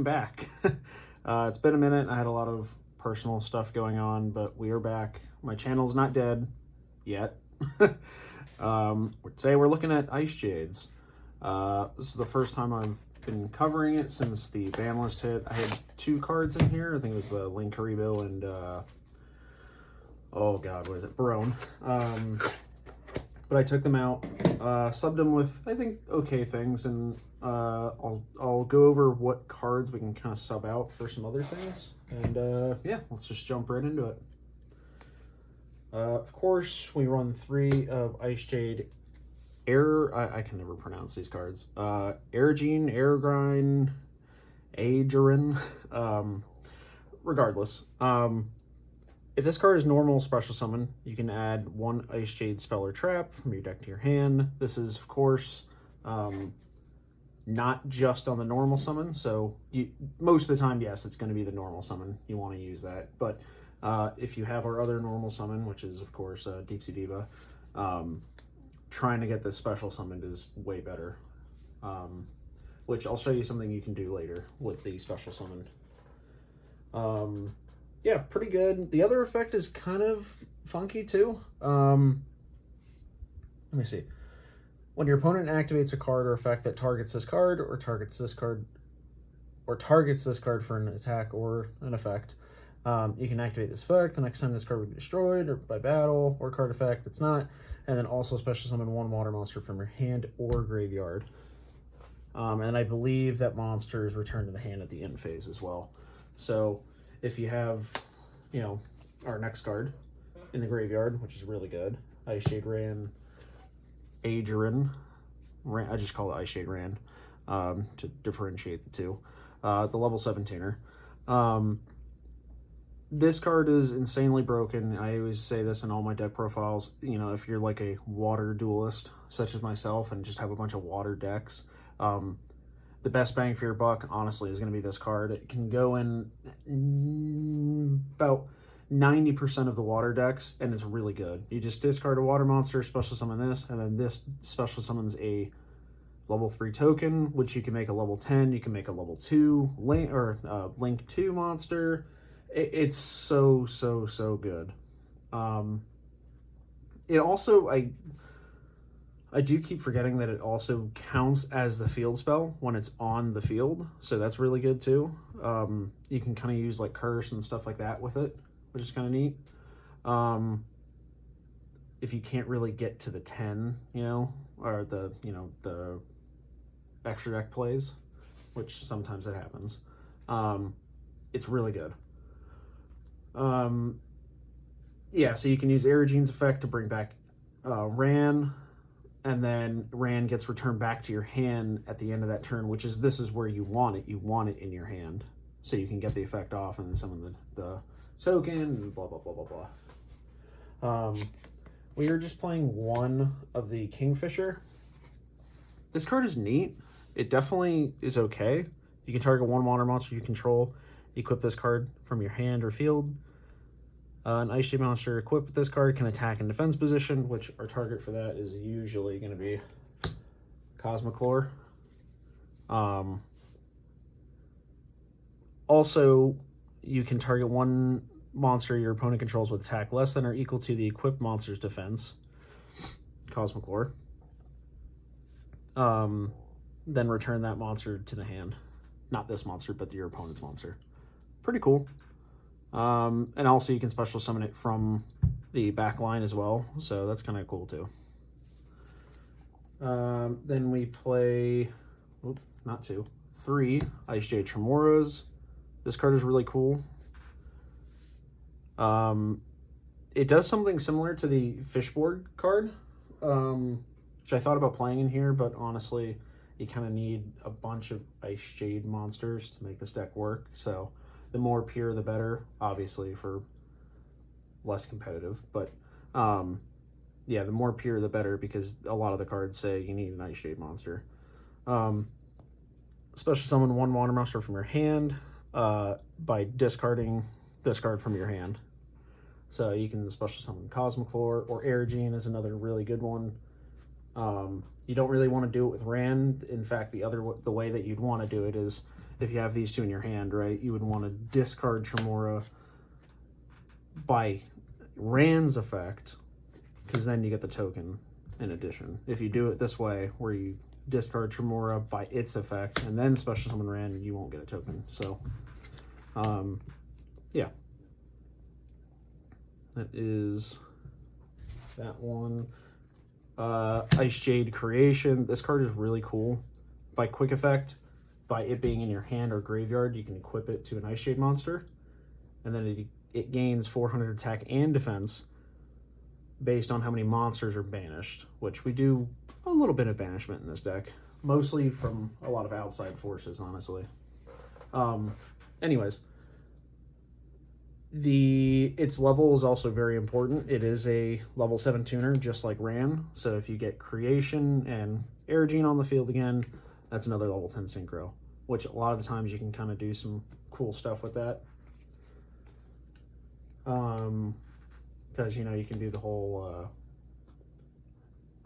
back. It's been a minute. I had a lot of personal stuff going on, but we are back. My channel's not dead yet. Today we're looking at Icejades. This is the first time I've been covering it since the Banlist hit. I had two cards in here. I think it was the Link Karibo and oh god, what is it? Barone. But I took them out, subbed them with, I think, okay things, and I'll go over what cards we can kind of sub out for some other things. And yeah, let's just jump right into it. Of course, we run 3 of Icejade I can never pronounce these cards. Icejade, Icejade, Jade Ran. Regardless. If this card is normal special summon, you can add 1 Icejade spell or trap from your deck to your hand. This is, of course, not just on the normal summon. So most of the time, yes, it's going to be the normal summon. You want to use that. But if you have our other normal summon, which is, of course, Deep Sea Diva, trying to get this special summoned is way better. Which I'll show you something you can do later with the special summon. Yeah, pretty good. The other effect is kind of funky too. Let me see. When your opponent activates a card or effect that targets this card or targets this card for an attack or an effect, you can activate this effect. The next time this card will be destroyed or by battle or card effect, it's not. And then also special summon 1 water monster from your hand or graveyard. And I believe that monster is returned to the hand at the end phase as well. So if you have, you know, our next card in the graveyard, which is really good, Jade Ran, Jade Ran. I just call it Jade Ran to differentiate the two. The level 17er. This card is insanely broken. I always say this in all my deck profiles. You know, if you're like a water duelist, such as myself, and just have a bunch of water decks, the best bang for your buck, honestly, is going to be this card. It can go in about 90% of the water decks, and it's really good. You just discard a water monster, special summon this, and then this special summons a level 3 token, which you can make a level 10. You can make a level 2 Link 2 monster. It's so good. It also, I do keep forgetting that it also counts as the field spell when it's on the field, so that's really good too. You can kind of use like curse and stuff like that with it, which is kind of neat. If you can't really get to the 10, you know, or the extra deck plays, which sometimes it happens, it's really good. Yeah, so you can use Icijade's effect to bring back Ran, and then Ran gets returned back to your hand at the end of that turn, this is where you want it. You want it in your hand, so you can get the effect off and then summon the token, and blah, blah, blah, blah, blah. We are just playing 1 of the Kingfisher. This card is neat. It definitely is okay. You can target 1 water monster you control, equip this card from your hand or field. An Icejade monster equipped with this card can attack in defense position, which our target for that is usually going to be Cosmoclore. Also, you can target 1 monster your opponent controls with attack less than or equal to the equipped monster's defense, Cosmoclore. Then return that monster to the hand. Not this monster, but your opponent's monster. Pretty cool. And also you can special summon it from the back line as well, so that's kind of cool too. Then we play, 3 Icejade Tremoras. This card is really cool. It does something similar to the Fishboard card, which I thought about playing in here, but honestly, you kind of need a bunch of Icejade monsters to make this deck work, so the more pure, the better, obviously, for less competitive. But, yeah, the more pure, the better, because a lot of the cards say you need an Icejade monster. Special summon 1 water monster from your hand by discarding this card from your hand. So you can special summon Cosmoclore, or Icejade is another really good one. You don't really want to do it with Ran. In fact, the way that you'd want to do it is if you have these two in your hand, right? You would want to discard Tremora by Ran's effect, because then you get the token in addition. If you do it this way, where you discard Tremora by its effect and then special summon Ran, you won't get a token. So, yeah. That is that one. Icejade Creation. This card is really cool. By quick effect, by it being in your hand or graveyard, you can equip it to an Icejade monster, and then it gains 400 attack and defense based on how many monsters are banished, which we do a little bit of banishment in this deck, mostly from a lot of outside forces, honestly. Anyways, its level is also very important. It is a level 7 tuner, just like Ran. So if you get Creation and Aerogene on the field again, that's another level 10 synchro, which a lot of the times you can kind of do some cool stuff with that. Because, you know, you can do the whole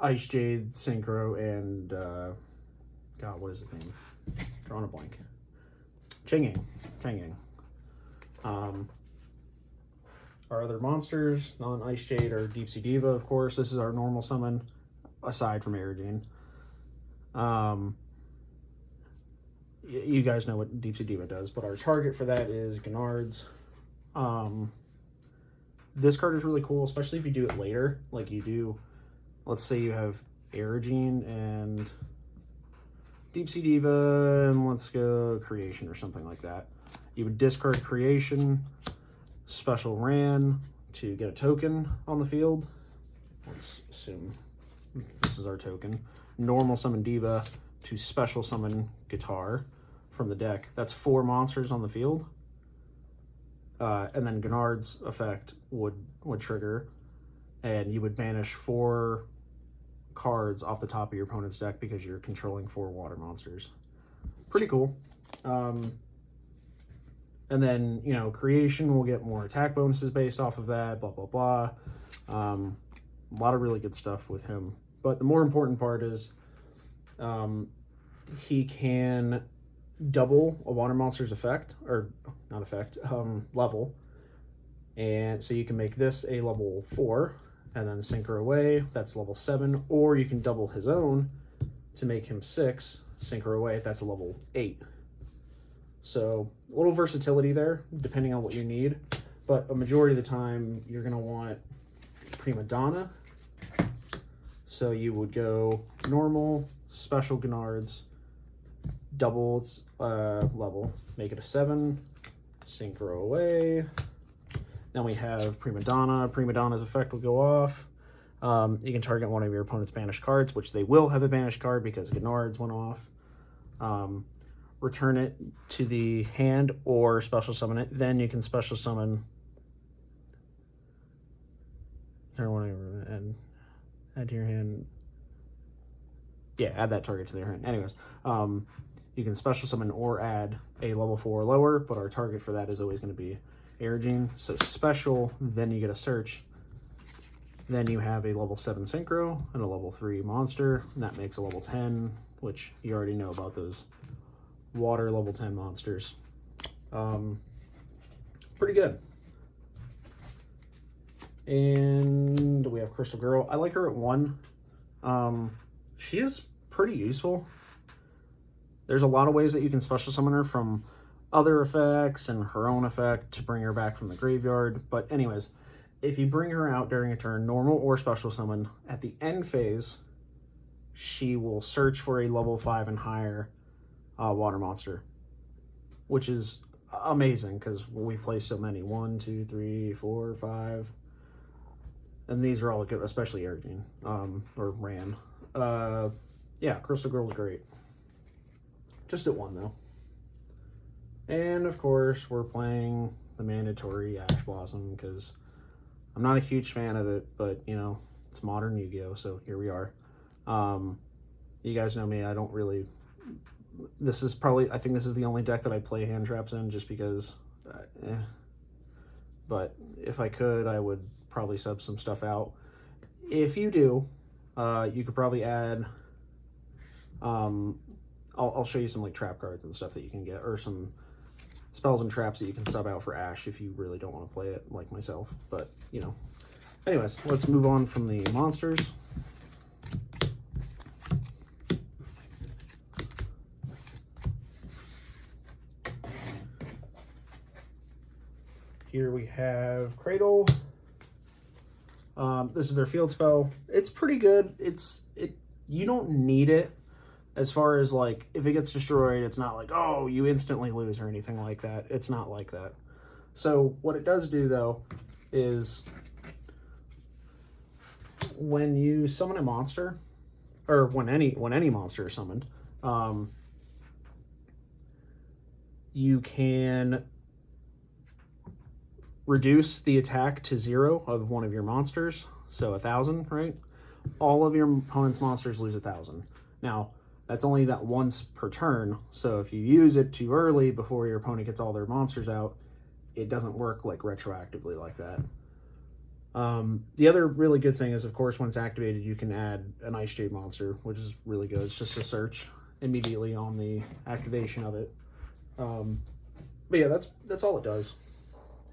Icejade synchro and, God, what is his name? Drawing a blank. Changing. Our other monsters, non-Icejade, are Deep Sea Diva, of course. This is our normal summon, aside from Aerogene. You guys know what Deep Sea Diva does, but our target for that is Gennard's. This card is really cool, especially if you do it later. Like you do, let's say you have Aerogene and Deep Sea Diva, and let's go Creation or something like that. You would discard Creation, special Ran to get a token on the field. Let's assume this is our token. Normal summon Diva to special summon Guitar from the deck. That's 4 monsters on the field. And then Gennard's effect would trigger, and you would banish 4 cards off the top of your opponent's deck because you're controlling 4 water monsters. Pretty cool. And then, you know, Creation will get more attack bonuses based off of that, blah, blah, blah. A lot of really good stuff with him. But the more important part is he can double a water monster's effect, or not effect, level. And so you can make this a level 4 and then synchro away. That's level 7. Or you can double his own to make him 6, synchro away. That's a level 8. So a little versatility there, depending on what you need. But a majority of the time, you're going to want Prima Donna. So you would go normal, special Gennard's, double its level, make it a 7, synchro away. Then we have Prima Donna. Prima Donna's effect will go off. You can target one of your opponent's banished cards, which they will have a banished card because Gennard's went off. Return it to the hand or special summon it. Then you can special summon. Turn one over and add to your hand. Yeah, add that target to their hand. Anyways, you can special summon or add a level 4 or lower, but our target for that is always going to be Aerogene. So special, then you get a search. Then you have a level 7 synchro and a level 3 monster, and that makes a level 10, which you already know about those water level 10 monsters. Pretty good. And we have Crystal Girl. I like her at 1. She is pretty useful. There's a lot of ways that you can special summon her from other effects and her own effect to bring her back from the graveyard. But anyways, if you bring her out during a turn, normal or special summon, at the end phase, she will search for a level 5 and higher water monster, which is amazing because we play so many. 1, 2, 3, 4, 5. And these are all good, especially Aerogene, or Ran. Yeah, Crystal Girl's great. Just at 1, though. And, of course, we're playing the mandatory Ash Blossom because I'm not a huge fan of it, but, you know, it's modern Yu-Gi-Oh!, so here we are. You guys know me, I don't really... This is probably... I think this is the only deck that I play hand traps in just because... But if I could, I would probably sub some stuff out. If you do, you could probably add I'll show you some like trap cards and stuff that you can get, or some spells and traps that you can sub out for Ash if you really don't want to play it like myself. But, you know. Anyways, let's move on from the monsters. Here we have Cradle. This is their field spell. It's pretty good. You don't need it as far as like if it gets destroyed, it's not like, oh, you instantly lose or anything like that. It's not like that. So what it does do though is when you summon a monster, or when any monster is summoned, you can reduce the attack to 0 of one of your monsters, so 1,000, right? All of your opponent's monsters lose 1,000. Now, that's only that once per turn, so if you use it too early before your opponent gets all their monsters out, it doesn't work like retroactively like that. The other really good thing is, of course, when it's activated, you can add an Icejade monster, which is really good. It's just a search immediately on the activation of it. But yeah, that's all it does.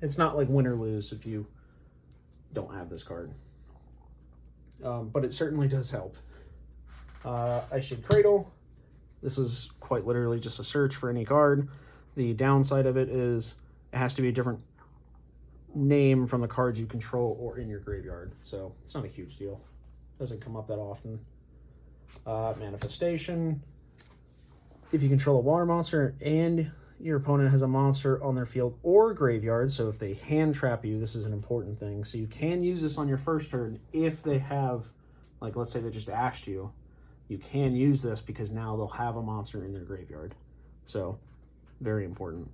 It's not like win or lose if you don't have this card. But it certainly does help. Icejade Cradle. This is quite literally just a search for any card. The downside of it is it has to be a different name from the cards you control or in your graveyard. So it's not a huge deal. Doesn't come up that often. Manifestation. If you control a water monster and your opponent has a monster on their field or graveyard, so if they hand trap you, this is an important thing. So you can use this on your first turn if they have, like, let's say they just ashed you. You can use this because now they'll have a monster in their graveyard. So, very important.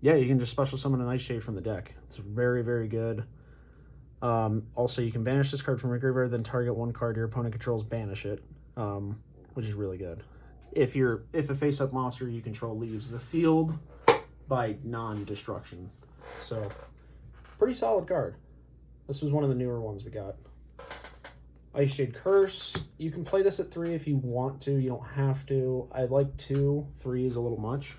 Yeah, you can just special summon an Icejade from the deck. It's very, very good. Also, you can banish this card from your graveyard, then target one card your opponent controls, banish it, which is really good. If a face-up monster you control leaves the field by non-destruction. So, pretty solid card. This was one of the newer ones we got. Icejade Curse. You can play this at 3 if you want to. You don't have to. I like 2. 3 is a little much.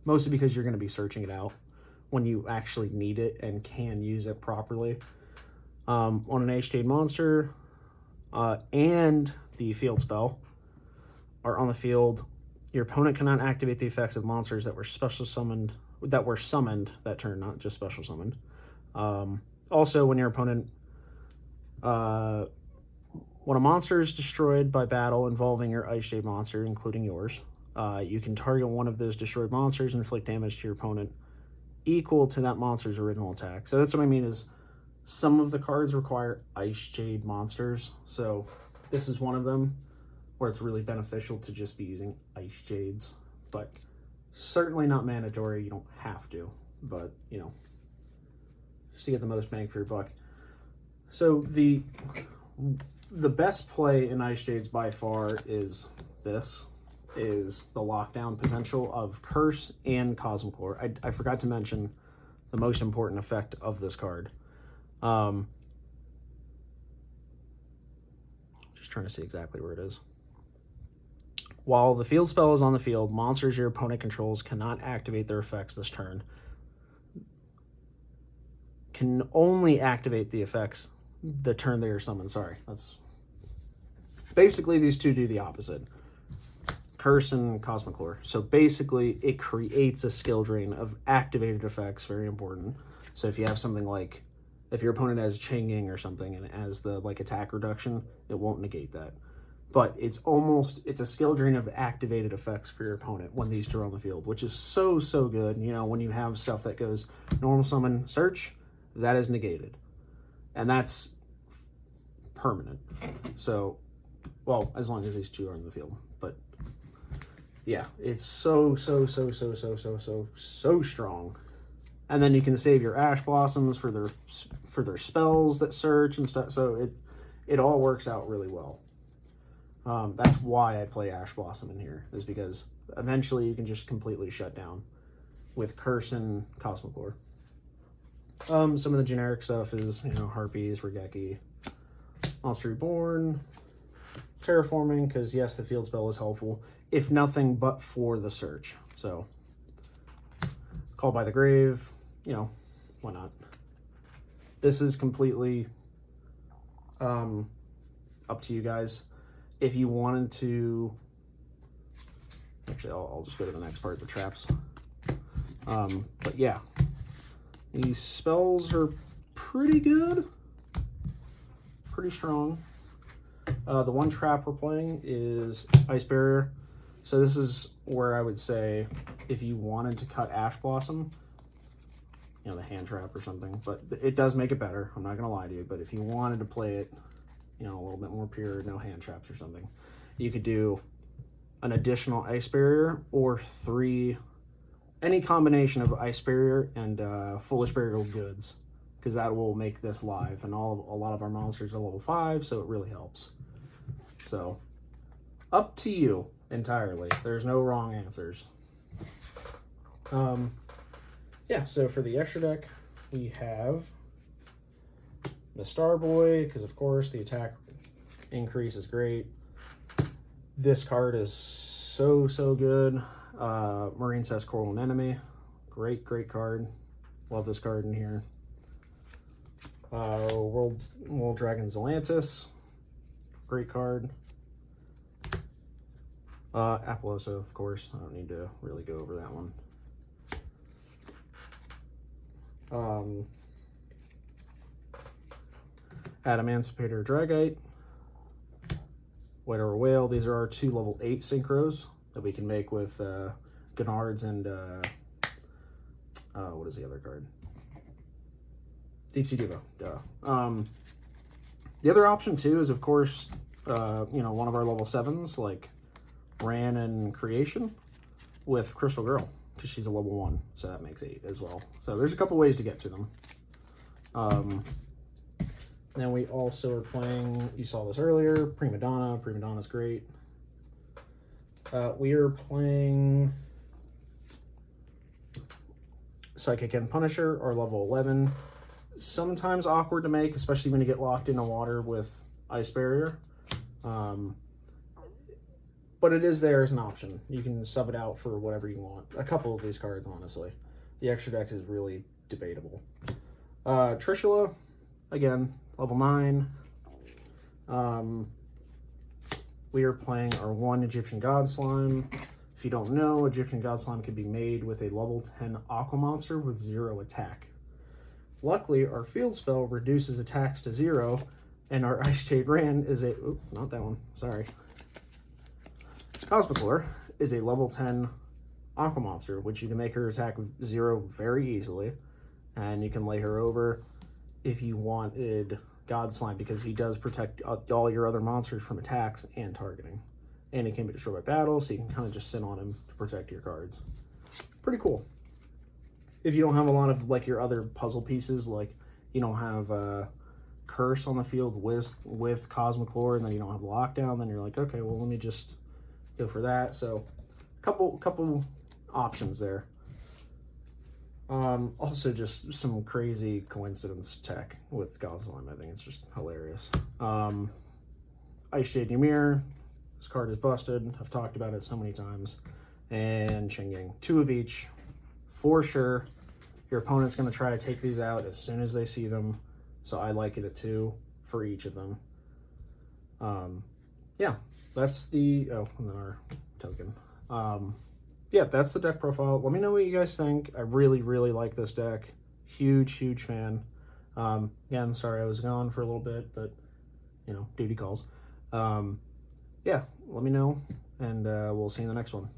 Mostly because you're going to be searching it out when you actually need it and can use it properly. On an Icejade monster and the field spell are on the field, your opponent cannot activate the effects of monsters that were summoned that turn, not just special summoned. Also, when your opponent when a monster is destroyed by battle involving your Icejade monster, including yours, you can target one of those destroyed monsters and inflict damage to your opponent equal to that monster's original attack. So that's what I mean is some of the cards require Icejade monsters. So this is one of them where it's really beneficial to just be using Icejades, but certainly not mandatory. You don't have to, but you know, just to get the most bang for your buck. So the best play in Icejades by far is this. Is the lockdown potential of Curse and Cosmoclore. I forgot to mention the most important effect of this card. Just trying to see exactly where it is. While the field spell is on the field, monsters your opponent controls cannot activate their effects this turn. Can only activate the effects the turn they are summoned. Sorry, that's basically these two do the opposite. Curse and Cosmoclore. So basically, it creates a skill drain of activated effects, very important. So if you have something like, if your opponent has Changing or something and it has the like attack reduction, it won't negate that. But it's a skill drain of activated effects for your opponent when these two are on the field, which is so good. You know, when you have stuff that goes normal summon, search, that is negated. And that's permanent. So, well, as long as these two are in the field. But yeah, it's so strong. And then you can save your Ash Blossoms for their spells that search and stuff. So it all works out really well. That's why I play Ash Blossom in here, is because eventually you can just completely shut down with Curse and Cosmoclore. Some of the generic stuff is, you know, Harpies, Regeki, Monster Reborn, terraforming, because yes, the field spell is helpful, if nothing but for the search. So, Call by the Grave, you know, why not? This is completely up to you guys. If you wanted to, actually, I'll just go to the next part, the traps. But yeah, these spells are pretty good, pretty strong. The one trap we're playing is Ice Barrier. So this is where I would say if you wanted to cut Ash Blossom, you know, the hand trap or something, but it does make it better. I'm not going to lie to you, but if you wanted to play it, you know, a little bit more pure, no hand traps or something, you could do an additional Ice Barrier or 3, any combination of Ice Barrier and Foolish Burial Goods, because that will make this live, and a lot of our monsters are level 5, so it really helps. So, up to you entirely. There's no wrong answers. Yeah, so for the extra deck, we have the Starboy, because of course the attack increase is great. This card is so good. Marine Cess Coral Anemone, great card. Love this card in here. World Dragon Zelantis, great card. Apollosa, of course. I don't need to really go over that one. Adamancipator Dragite, White Oar Whale. These are our 2 level 8 synchros that we can make with Gennards and what is the other card? Deep Sea Diva. Duh. The other option too is, of course, you know, one of our level 7s like Ran and Creation with Crystal Girl, because she's a level 1, so that makes 8 as well. So there's a couple ways to get to them. Then we also are playing, you saw this earlier, Prima Donna. Prima Donna's great. We are playing Psychic and Punisher, our level 11. Sometimes awkward to make, especially when you get locked into water with Ice Barrier. But it is there as an option. You can sub it out for whatever you want. A couple of these cards, honestly. The extra deck is really debatable. Trishula, again, level 9. We are playing our 1 Egyptian God Slime. If you don't know, Egyptian God Slime can be made with a level 10 Aqua Monster with 0 attack. Luckily, our field spell reduces attacks to 0, and our Jade Ran is a... Oop, not that one. Sorry. Cosmicore is a level 10 Aqua Monster, which you can make her attack with 0 very easily, and you can lay her over if you wanted God Slime, because he does protect all your other monsters from attacks and targeting. And he can be destroyed by battle, so you can kind of just sit on him to protect your cards. Pretty cool. If you don't have a lot of like your other puzzle pieces, like you don't have Curse on the field with Cosmicore, and then you don't have Lockdown, then you're like, okay, well, let me just go for that. So couple options there. Also just some crazy coincidence tech with God Slime. I think it's just hilarious. Icejade Ymir, this card is busted. I've talked about it so many times. And Chinging, 2 of each for sure. Your opponent's going to try to take these out as soon as they see them, so I like it at 2 for each of them. Yeah, that's the... Oh, and then our token. Yeah, that's the deck profile. Let me know what you guys think. I really like this deck. Huge fan. Again, sorry I was gone for a little bit, but, you know, duty calls. Yeah, let me know, and we'll see you in the next one.